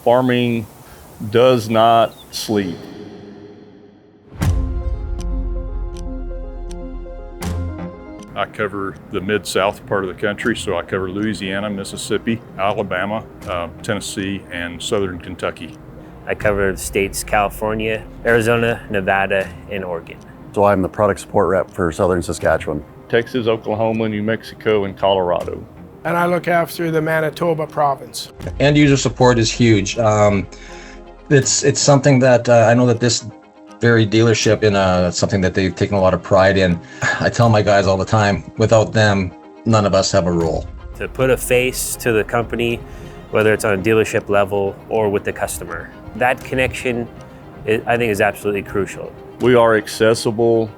Farming does not sleep. I cover the mid-south part of the country, so I cover Louisiana, Mississippi, Alabama, Tennessee, and southern Kentucky. I cover the states California, Arizona, Nevada, and Oregon. So I'm the product support rep for southern Saskatchewan. Texas, Oklahoma, New Mexico, and Colorado. And I look after the Manitoba province. End user support is huge. It's something that I know that this very dealership something that they've taken a lot of pride in. I tell my guys all the time, without them, none of us have a role. To put a face to the company, whether it's on a dealership level or with the customer, that connection, I think, is absolutely crucial. We are accessible.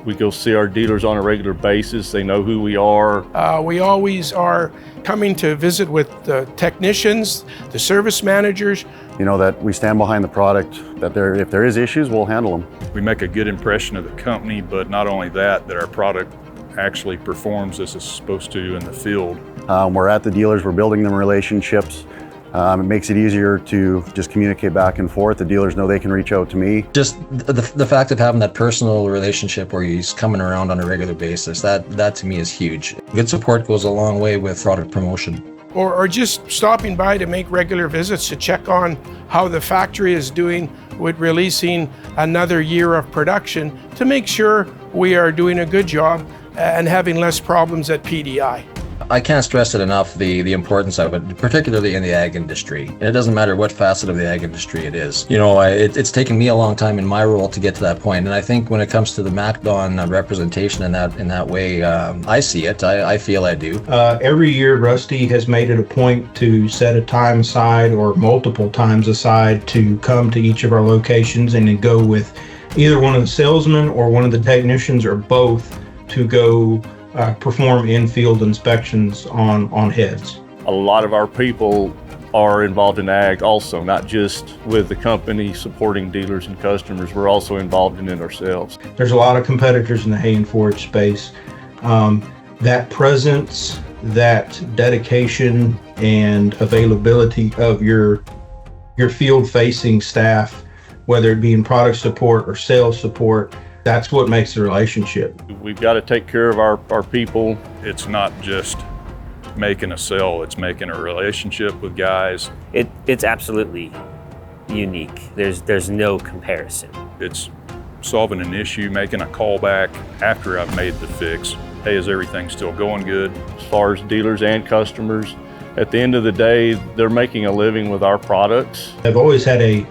We go see our dealers on a regular basis. They know who we are. We always are coming to visit with the technicians, the service managers. You know, that we stand behind the product, that if there is issues, we'll handle them. We make a good impression of the company, but not only that our product actually performs as it's supposed to in the field. We're at the dealers, we're building them relationships. It makes it easier to just communicate back and forth. The dealers know they can reach out to me. Just the fact of having that personal relationship where he's coming around on a regular basis, that to me is huge. Good support goes a long way with product promotion. Or just stopping by to make regular visits to check on how the factory is doing with releasing another year of production to make sure we are doing a good job and having less problems at PDI. I can't stress it enough, the importance of it, particularly in the ag industry. And it doesn't matter what facet of the ag industry it is. You know, it's taken me a long time in my role to get to that point. And I think when it comes to the MacDon representation in that way, I see it. I feel I do. Every year, Rusty has made it a point to set a time aside or multiple times aside to come to each of our locations and then go with either one of the salesmen or one of the technicians or both to go perform in-field inspections on heads. A lot of our people are involved in ag also, not just with the company supporting dealers and customers. We're also involved in it ourselves. There's a lot of competitors in the hay and forage space. That presence, that dedication and availability of your field-facing staff, whether it be in product support or sales support, that's what makes the relationship. We've got to take care of our people. It's not just making a sale, it's making a relationship with guys. It's absolutely unique. There's no comparison. It's solving an issue, making a call back after I've made the fix. Hey, is everything still going good? As far as dealers and customers, at the end of the day, they're making a living with our products. I've always had a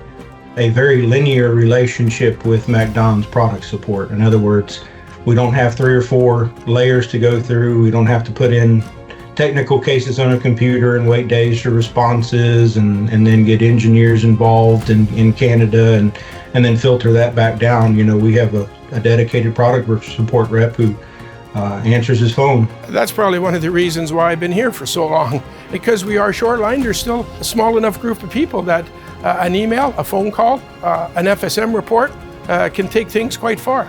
very linear relationship with MacDon's product support. In other words, we don't have 3 or 4 layers to go through. We don't have to put in technical cases on a computer and wait days for responses and then get engineers involved in Canada and then filter that back down. You know, we have a dedicated product support rep who answers his phone. That's probably one of the reasons why I've been here for so long, because we are short-line. There's still a small enough group of people that an email, a phone call, an FSM report can take things quite far.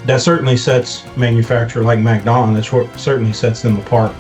That certainly sets a manufacturer like MacDon, that's what certainly sets them apart.